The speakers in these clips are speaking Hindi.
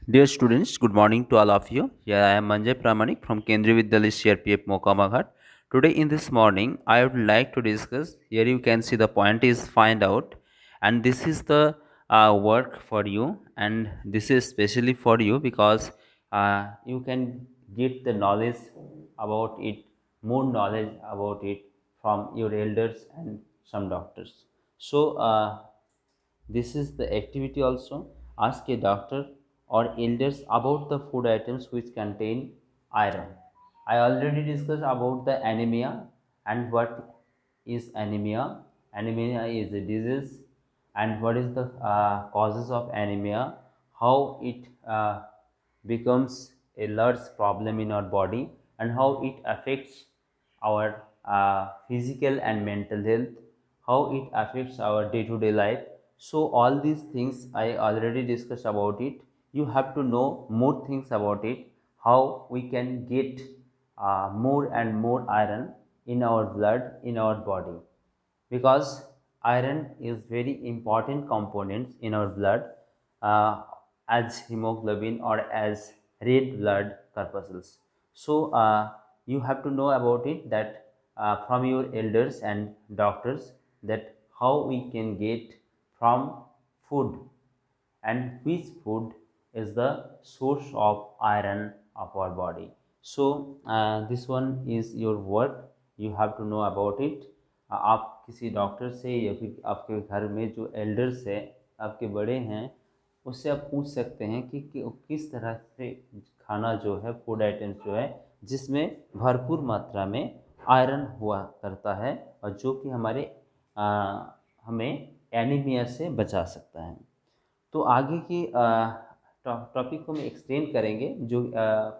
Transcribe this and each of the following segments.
Dear students, good morning to all of you. Here I am Manjay Pramanik from Kendriya Vidyalaya CRPF Mokamaghat. Today in this morning, I would like to discuss. Here you can see the point is find out, and this is the work for you, and this is specially for you because you can get the knowledge about it, more knowledge about it from your elders and some doctors. So. This is the activity also. Ask a doctor or elders about the food items which contain iron. I already discussed about the anemia and what is anemia. Anemia is a disease and what is the causes of anemia, how it becomes a large problem in our body and how it affects our physical and mental health, how it affects our day-to-day life. So all these things I already discussed about it. You have to know more things about it, how we can get more and more iron in our blood, in our body, because iron is very important component in our blood uh, as hemoglobin or as red blood corpuscles. So you have to know about it that from your elders and doctors, that how we can get from food and which food is the source of iron of our body. So this one is your work, you have to know about it. आप किसी डॉक्टर से या फिर आपके घर में जो एल्डर्स है, आपके बड़े हैं, उससे आप पूछ सकते हैं कि किस तरह से खाना जो है, फूड आइटम्स जो है जिसमें भरपूर मात्रा में आयरन हुआ करता है और जो कि हमें एनीमिया से बचा सकता है। तो आगे की टॉपिक को हम एक्सटेंड करेंगे। जो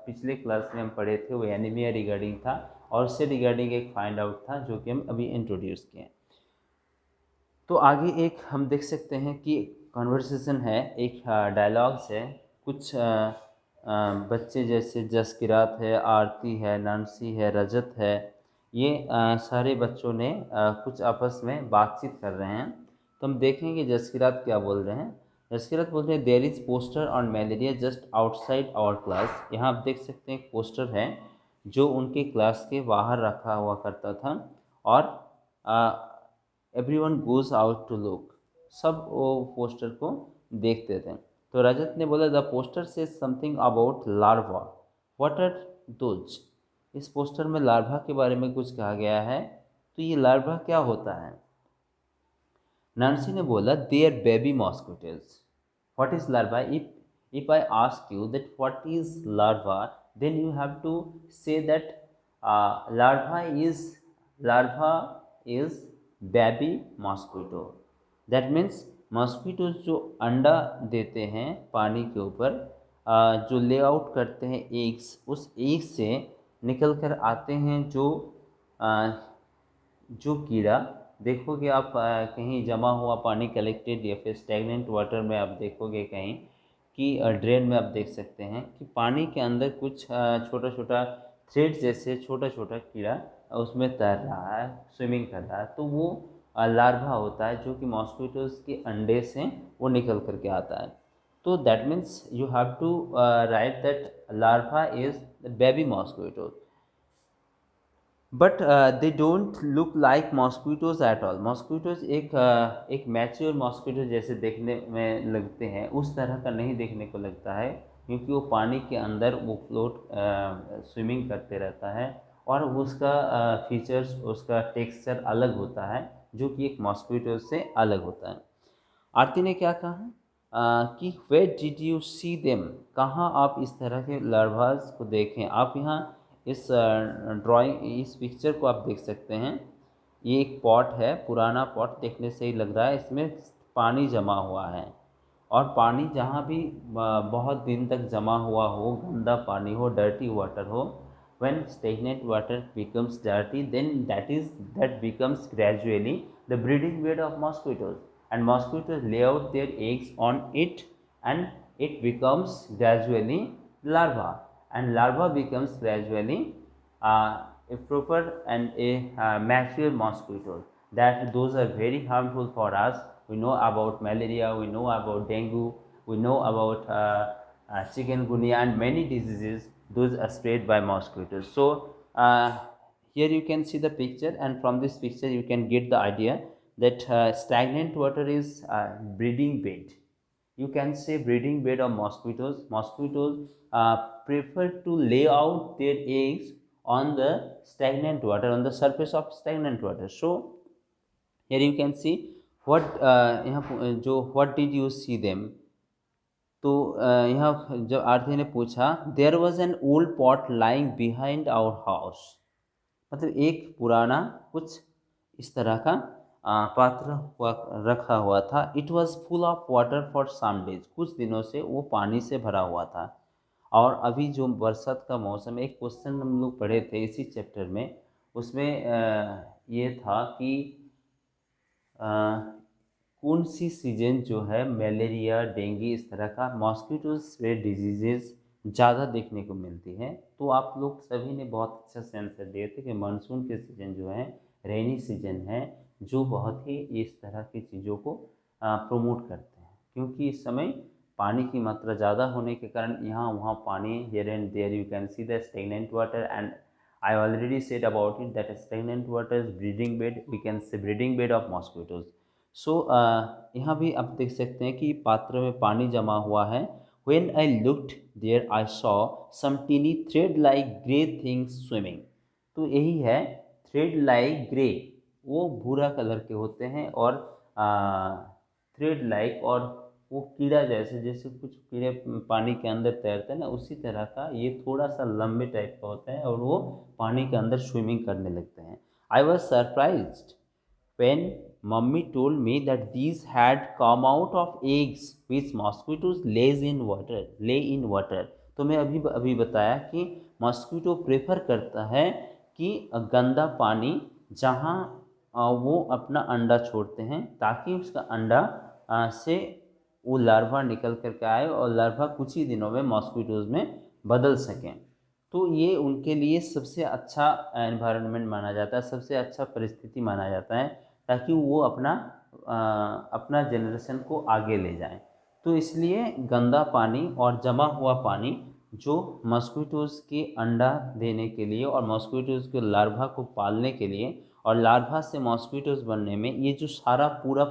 पिछले क्लास में हम पढ़े थे वो एनीमिया रिगार्डिंग था और उससे रिगार्डिंग एक फाइंड आउट था जो कि हम अभी इंट्रोड्यूस किए। तो आगे एक हम देख सकते हैं कि कन्वर्सेशन है, एक डायलॉग्स है। कुछ बच्चे जैसे जसकिरात है, आरती है, नानसी है, रजत है, ये सारे बच्चों ने कुछ आपस में बातचीत कर रहे हैं। तो हम देखेंगे जसकिरात क्या बोल रहे हैं। जसकिरात बोल रहे हैं there is poster on malaria just outside our class. यहाँ आप देख सकते हैं एक पोस्टर है जो उनके क्लास के बाहर रखा हुआ करता था और everyone goes out to look, सब वो पोस्टर को देखते थे। तो रजत ने बोला द पोस्टर से something about larva, what are those. इस पोस्टर में लार्वा के बारे में कुछ कहा गया है, तो ये लार्वा क्या होता है। नैन्सी ने बोला they are baby mosquitoes. What is larva? If I ask you that what is larva, then you have to say that larva is larva is baby mosquito. That means mosquitoes जो अंडा देते हैं पानी के ऊपर, जो लेआउट करते हैं एग्स, उस एग से निकल कर आते हैं आ, जो कीड़ा देखोगे आप कहीं जमा हुआ पानी कलेक्टेड या फिर स्टैगनेंट वाटर में आप देखोगे कहीं कि ड्रेन में आप देख सकते हैं कि पानी के अंदर कुछ छोटा छोटा थ्रेड जैसे छोटा छोटा कीड़ा उसमें तैर रहा है, स्विमिंग कर रहा है। तो वो लार्वा होता है जो कि मॉस्किटोज के अंडे से वो निकल करके आता है। तो that means you have to write that larva is baby mosquito, but they don't look like mosquitoes at all. Mosquitoes एक मैच्योर मॉस्किटो जैसे देखने में लगते हैं, उस तरह का नहीं देखने को लगता है, क्योंकि वो पानी के अंदर वो फ्लोट स्विमिंग करते रहता है और उसका फीचर्स, उसका टेक्सचर अलग होता है जो कि एक मॉस्किटो से अलग होता है। आरती ने क्या कहा कि where did you see them, कहाँ आप इस तरह के लार्वास को देखें। आप यहाँ इस ड्राइंग, इस पिक्चर को आप देख सकते हैं। ये एक पॉट है, पुराना पॉट देखने से ही लग रहा है इसमें पानी जमा हुआ है। और पानी जहाँ भी बहुत दिन तक जमा हुआ हो, गंदा पानी हो, डर्टी वाटर हो, when stagnant water becomes dirty, then that becomes gradually the breeding bed of mosquitoes, and mosquitoes lay out their eggs on it, and it becomes gradually larva, and larva becomes gradually a proper and a mature mosquito. That those are very harmful for us. We know about malaria, we know about dengue, we know about chikungunya and many diseases those are spread by mosquitoes. So here you can see the picture, and from this picture you can get the idea that stagnant water is breeding bed. You can say breeding bed of mosquitoes. Mosquitoes prefer to lay out their eggs on the stagnant water, on the surface of stagnant water. So here you can see what यहाँ जो what did you see them. तो यहाँ जब आरती ने पूछा there was an old pot lying behind our house, मतलब एक पुराना कुछ इस तरह का पात्र हुआ रखा हुआ था. It was full of water for some days, कुछ दिनों से वो पानी से भरा हुआ था. और अभी जो बरसात का मौसम, एक क्वेश्चन हम लोग पढ़े थे इसी चैप्टर में, उसमें ये था कि कौन सी सीजन जो है मलेरिया, डेंगू, इस तरह का मॉस्किटो से डिजीजेज ज़्यादा देखने को मिलती है. तो आप लोग सभी ने बहुत अच्छा से आंसर दिए थे कि मानसून के सीज़न जो है, रेनी सीजन है, जो बहुत ही इस तरह की चीज़ों को प्रमोट करते हैं, क्योंकि इस समय पानी की मात्रा ज़्यादा होने के कारण यहाँ वहाँ पानी, here and there you can see the stagnant water. And I already said about it that stagnant water is breeding bed, we can say breeding bed of mosquitoes. So यहाँ भी आप देख सकते हैं कि पात्र में पानी जमा हुआ है. When I looked there I saw some teeny thread like grey things swimming. तो यही है thread like grey, वो भूरा कलर के होते हैं, और thread like, और वो कीड़ा जैसे, जैसे कुछ कीड़े पानी के अंदर तैरते हैं ना, उसी तरह का ये थोड़ा सा लंबे टाइप का होता है और वो पानी के अंदर स्विमिंग करने लगते हैं. I was surprised when mummy told me that these had come out of eggs which mosquitoes lay in water. तो मैं अभी बताया कि मॉस्किटो प्रेफर करता है कि गंदा पानी जहाँ वो अपना अंडा छोड़ते हैं, ताकि उसका अंडा से वो लार्वा निकल करके आए और लार्वा कुछ ही दिनों में मॉस्किटोज़ में बदल सकें. तो ये उनके लिए सबसे अच्छा एनवायरनमेंट माना जाता है, सबसे अच्छा परिस्थिति माना जाता है, ताकि वो अपना जनरेशन को आगे ले जाएं. तो इसलिए गंदा पानी और जमा हुआ पानी जो मॉस्किटोज़ के अंडा देने के लिए और मॉस्किटोज़ के लार्वा को पालने के लिए और लार्वा से मॉस्किटोज़ बनने में, ये जो सारा पूरा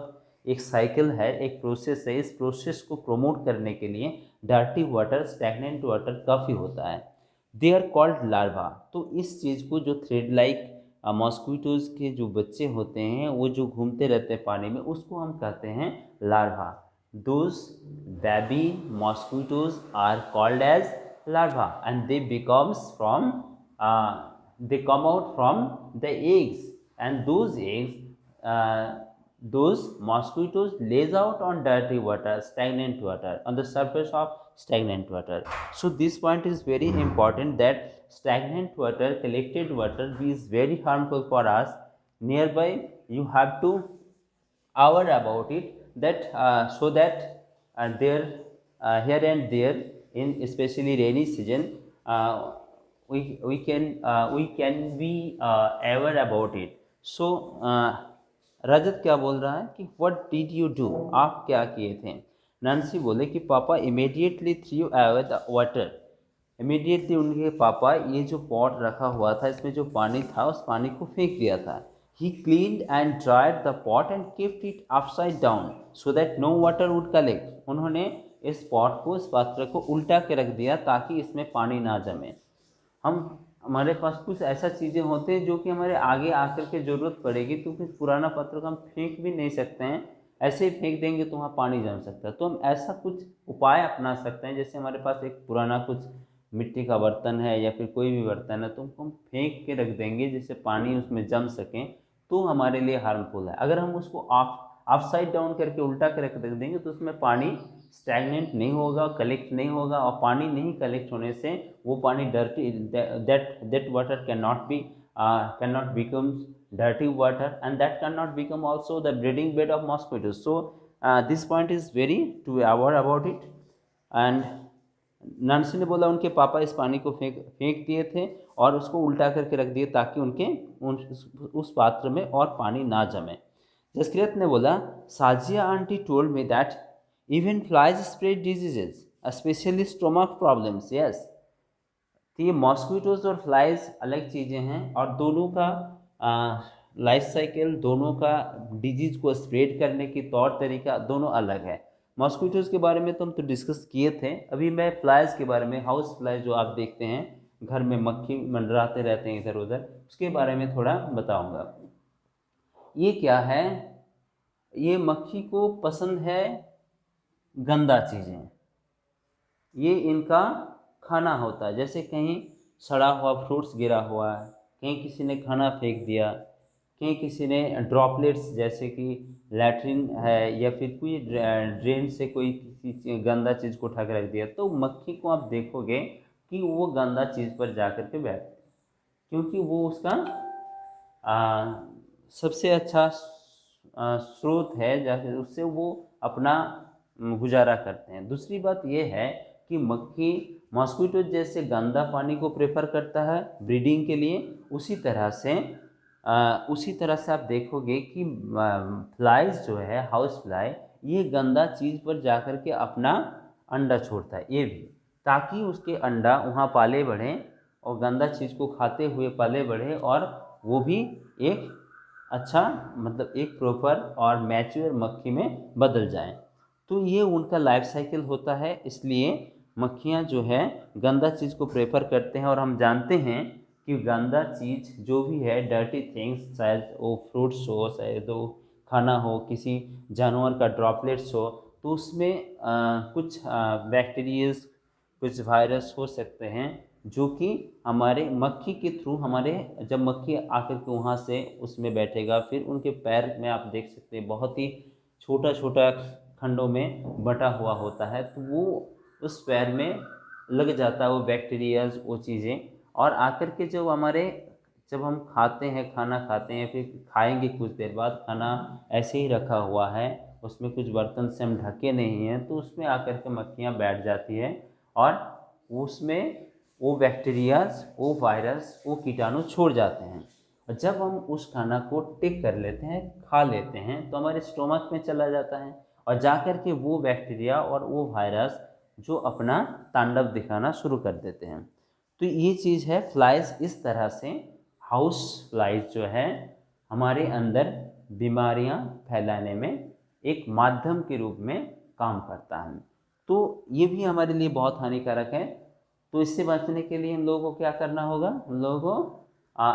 एक साइकिल है, एक प्रोसेस है, इस प्रोसेस को प्रमोट करने के लिए डर्टी वाटर, स्टैग्नेंट वाटर काफ़ी होता है. They are called larva. तो इस चीज़ को जो थ्रेड लाइक मॉस्किटोज़ के जो बच्चे होते हैं, वो जो घूमते रहते हैं पानी में, उसको हम कहते हैं larva. Those baby mosquitoes are called as larva and they come out from the eggs, and those mosquitoes lays out on dirty water, stagnant water, on the surface of stagnant water. So this point is very important, that stagnant water, collected water, is very harmful for us. Nearby you have to aware about it, that so that there here and there in especially rainy season we can be aware about it. So रजत क्या बोल रहा है कि व्हाट डिड यू डू, आप क्या किए थे. नैन्सी बोले कि पापा immediately through away the water. Immediately उनके पापा ये जो पॉट रखा हुआ था, इसमें जो पानी था, उस पानी को फेंक दिया था. He cleaned and dried the pot and kept it upside down so that no water would collect. उन्होंने इस पॉट को, इस पात्र को उल्टा के रख दिया ताकि इसमें पानी ना जमे. हमारे पास कुछ ऐसा चीज़ें होते हैं जो कि हमारे आगे आकर के ज़रूरत पड़ेगी, तो फिर पुराना पत्र को हम फेंक भी नहीं सकते हैं, ऐसे ही फेंक देंगे तो वहाँ पानी जम सकता है. तो हम ऐसा कुछ उपाय अपना सकते हैं, जैसे हमारे पास एक पुराना कुछ मिट्टी का बर्तन है या फिर कोई भी बर्तन है, तो उनको हम फेंक के रख देंगे जिससे पानी उसमें जम सकें, तो हमारे लिए हार्मफुल है. अगर हम उसको अपसाइड डाउन करके उल्टा के रख देंगे तो उसमें पानी स्टैग्नेंट नहीं होगा, कलेक्ट नहीं होगा, और पानी नहीं कलेक्ट होने से वो पानी dirty, that water cannot become dirty water, and that cannot become also the breeding bed of mosquitoes. So this point is very to be aware about it. And नंसी ने बोला उनके पापा इस पानी को फेंक दिए थे और उसको उल्टा करके रख दिए ताकि उस पात्र में और पानी ना जमे. जसकिरत ने बोला Sajiya aunty told me that even flies spread diseases. Specially stomach problems, yes. तो ये मॉस्किटोज और फ्लाइज अलग चीज़ें हैं और दोनों का लाइफ साइकिल, दोनों का डिजीज़ को स्प्रेड करने की तौर तरीका दोनों अलग है। मॉस्किटोज के बारे में तो हम तो डिस्कस किए थे। अभी मैं फ्लाइज के बारे में, हाउस फ्लाइज जो आप देखते हैं घर में मक्खी मंडराते रहते हैं इधर उधर, उसके बारे में थोड़ा बताऊंगा। ये क्या है, ये मक्खी को पसंद है गंदा चीज़ें, ये इनका खाना होता है। जैसे कहीं सड़ा हुआ फ्रूट्स गिरा हुआ है, कहीं किसी ने खाना फेंक दिया, कहीं किसी ने ड्रॉपलेट्स जैसे कि लैट्रिन है या फिर कोई ड्रेन से कोई किसी गंदा चीज़ को उठा के रख दिया, तो मक्खी को आप देखोगे कि वो गंदा चीज़ पर जा कर के बैठती है, क्योंकि वो उसका सबसे अच्छा स्रोत है जैसे उससे वो अपना गुजारा करते हैं। दूसरी बात ये है कि मक्खी मॉस्किटो जैसे गंदा पानी को प्रेफर करता है ब्रीडिंग के लिए, उसी तरह से आप देखोगे कि फ्लाइज जो है, हाउस फ्लाई, ये गंदा चीज़ पर जाकर के अपना अंडा छोड़ता है, ये भी, ताकि उसके अंडा वहाँ पाले बढ़ें और गंदा चीज़ को खाते हुए पाले बढ़े और वो भी एक अच्छा, मतलब एक प्रॉपर और मैच्योर मक्खी में बदल जाएं। तो ये उनका लाइफ साइकिल होता है। इसलिए मक्खियाँ जो है गंदा चीज़ को प्रेफर करते हैं और हम जानते हैं कि गंदा चीज़ जो भी है, डर्टी थिंग्स, शायद वो फ्रूट्स हो, शायद वो खाना हो, किसी जानवर का ड्रॉपलेट्स हो, तो उसमें कुछ बैक्टीरियाज, कुछ वायरस हो सकते हैं जो कि हमारे मक्खी के थ्रू, हमारे जब मक्खी आकर के वहाँ से उसमें बैठेगा, फिर उनके पैर में आप देख सकते हैं बहुत ही छोटा छोटा खंडों में बटा हुआ होता है, तो वो उस पैर में लग जाता है वो बैक्टीरियाज, वो चीज़ें, और आकर के जब हम खाते हैं, खाना खाते हैं, फिर खाएंगे कुछ देर बाद, खाना ऐसे ही रखा हुआ है, उसमें कुछ बर्तन से हम ढके नहीं हैं, तो उसमें आकर के मक्खियाँ बैठ जाती है और उसमें वो बैक्टीरियाज, वो वायरस, वो कीटाणु छोड़ जाते हैं। और जब हम उस खाना को टेक कर लेते हैं, खा लेते हैं, तो हमारे स्टोमक में चला जाता है और जाकर के वो बैक्टीरिया और वो वायरस जो अपना तांडव दिखाना शुरू कर देते हैं। तो ये चीज़ है, फ्लाइज इस तरह से, हाउस फ्लाइज जो है हमारे अंदर बीमारियां फैलाने में एक माध्यम के रूप में काम करता है। तो ये भी हमारे लिए बहुत हानिकारक है। तो इससे बचने के लिए हम लोगों को क्या करना होगा, हम लोगों को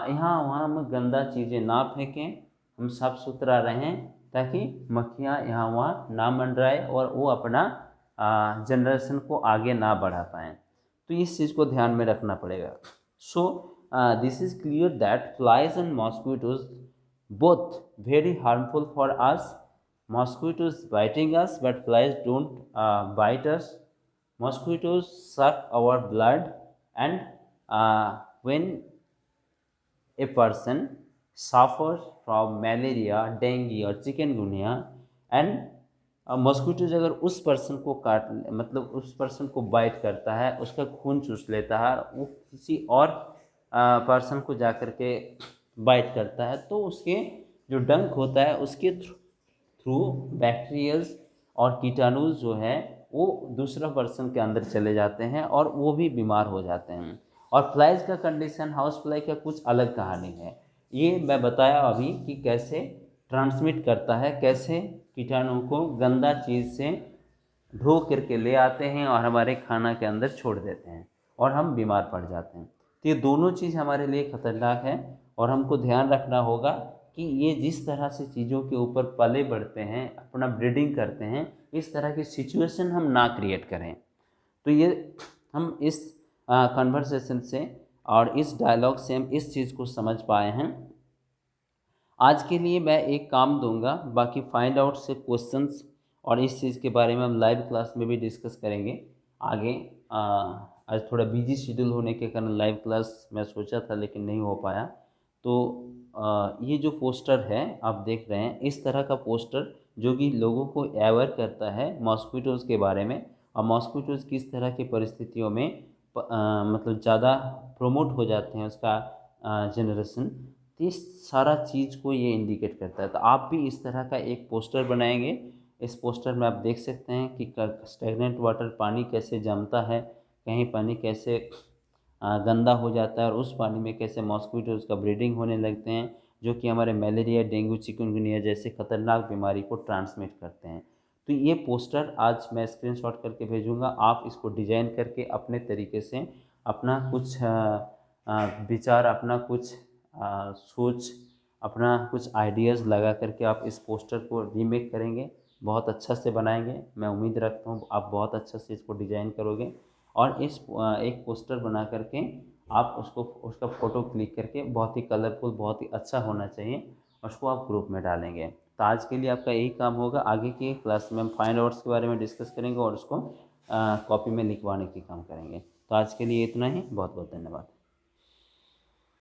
यहाँ वहाँ हम गंदा चीज़ें ना फेंकें, हम साफ सुथरा रहें, ताकि मक्खियाँ यहाँ वहाँ ना मंडराए और वो अपना जनरेशन को आगे ना बढ़ा पाएँ। तो इस चीज़ को ध्यान में रखना पड़ेगा। So this is clear that flies and mosquitoes both very harmful for us. Mosquitoes biting us, but flies don't bite us. Mosquitoes suck our blood, and when a person suffers from malaria, dengue or chikungunya, and mosquitoes अगर उस पर्सन को काट, मतलब उस पर्सन को बाइट करता है, उसका खून चूस लेता है, वो किसी और पर्सन को जाकर के बाइट करता है, तो उसके जो डंक होता है उसके थ्रू बैक्टीरियल्स और कीटाणुज जो है वो दूसरा पर्सन के अंदर चले जाते हैं और वो भी बीमार हो जाते हैं। और फ्लाइज का कंडीशन, हाउस फ्लाई का कुछ अलग कहानी है। ये मैं बताया अभी कि कैसे ट्रांसमिट करता है, कैसे कीटाणु को गंदा चीज़ से ढो करके ले आते हैं और हमारे खाना के अंदर छोड़ देते हैं और हम बीमार पड़ जाते हैं। तो ये दोनों चीज़ हमारे लिए ख़तरनाक है और हमको ध्यान रखना होगा कि ये जिस तरह से चीज़ों के ऊपर पले बढ़ते हैं, अपना ब्रीडिंग करते हैं, इस तरह की सिचुएशन हम ना क्रिएट करें। तो ये हम इस कन्वर्सेशन से और इस डायलॉग से हम इस चीज़ को समझ पाए हैं। आज के लिए मैं एक काम दूंगा, बाकी फाइंड आउट से क्वेश्चंस और इस चीज़ के बारे में हम लाइव क्लास में भी डिस्कस करेंगे आगे। आज थोड़ा बिजी शेड्यूल होने के कारण लाइव क्लास मैं सोचा था लेकिन नहीं हो पाया। तो ये जो पोस्टर है आप देख रहे हैं, इस तरह का पोस्टर जो कि लोगों को अवेयर करता है मॉस्किटोज़ के बारे में और मॉस्किटोज़ किस तरह की परिस्थितियों में मतलब ज़्यादा प्रोमोट हो जाते हैं, उसका जनरेशन, तो इस सारा चीज़ को ये इंडिकेट करता है। तो आप भी इस तरह का एक पोस्टर बनाएंगे इस पोस्टर में आप देख सकते हैं कि स्टेगनेंट वाटर पानी कैसे जमता है, कहीं पानी कैसे गंदा हो जाता है और उस पानी में कैसे मॉस्किटोज़ का ब्रीडिंग होने लगते हैं, जो कि हमारे मलेरिया, डेंगू, चिकनगुनिया जैसे खतरनाक बीमारी को ट्रांसमिट करते हैं। तो ये पोस्टर आज मैं स्क्रीनशॉट करके भेजूँगा, आप इसको डिज़ाइन करके अपने तरीके से अपना कुछ विचार, अपना कुछ सोच, अपना कुछ आइडियाज़ लगा करके आप इस पोस्टर को रीमेक करेंगे, बहुत अच्छा से बनाएँगे। मैं उम्मीद रखता हूँ आप बहुत अच्छा से इसको डिज़ाइन करोगे और एक पोस्टर बना करके आप उसका फ़ोटो क्लिक करके, बहुत ही कलरफुल, बहुत ही अच्छा होना चाहिए, उसको आप ग्रुप में डालेंगे। तो आज के लिए आपका यही काम होगा। आगे की क्लास में हम फाइन आवर्स के बारे में डिस्कस करेंगे और उसको कॉपी में लिखवाने की काम करेंगे। तो आज के लिए इतना ही। बहुत बहुत धन्यवाद।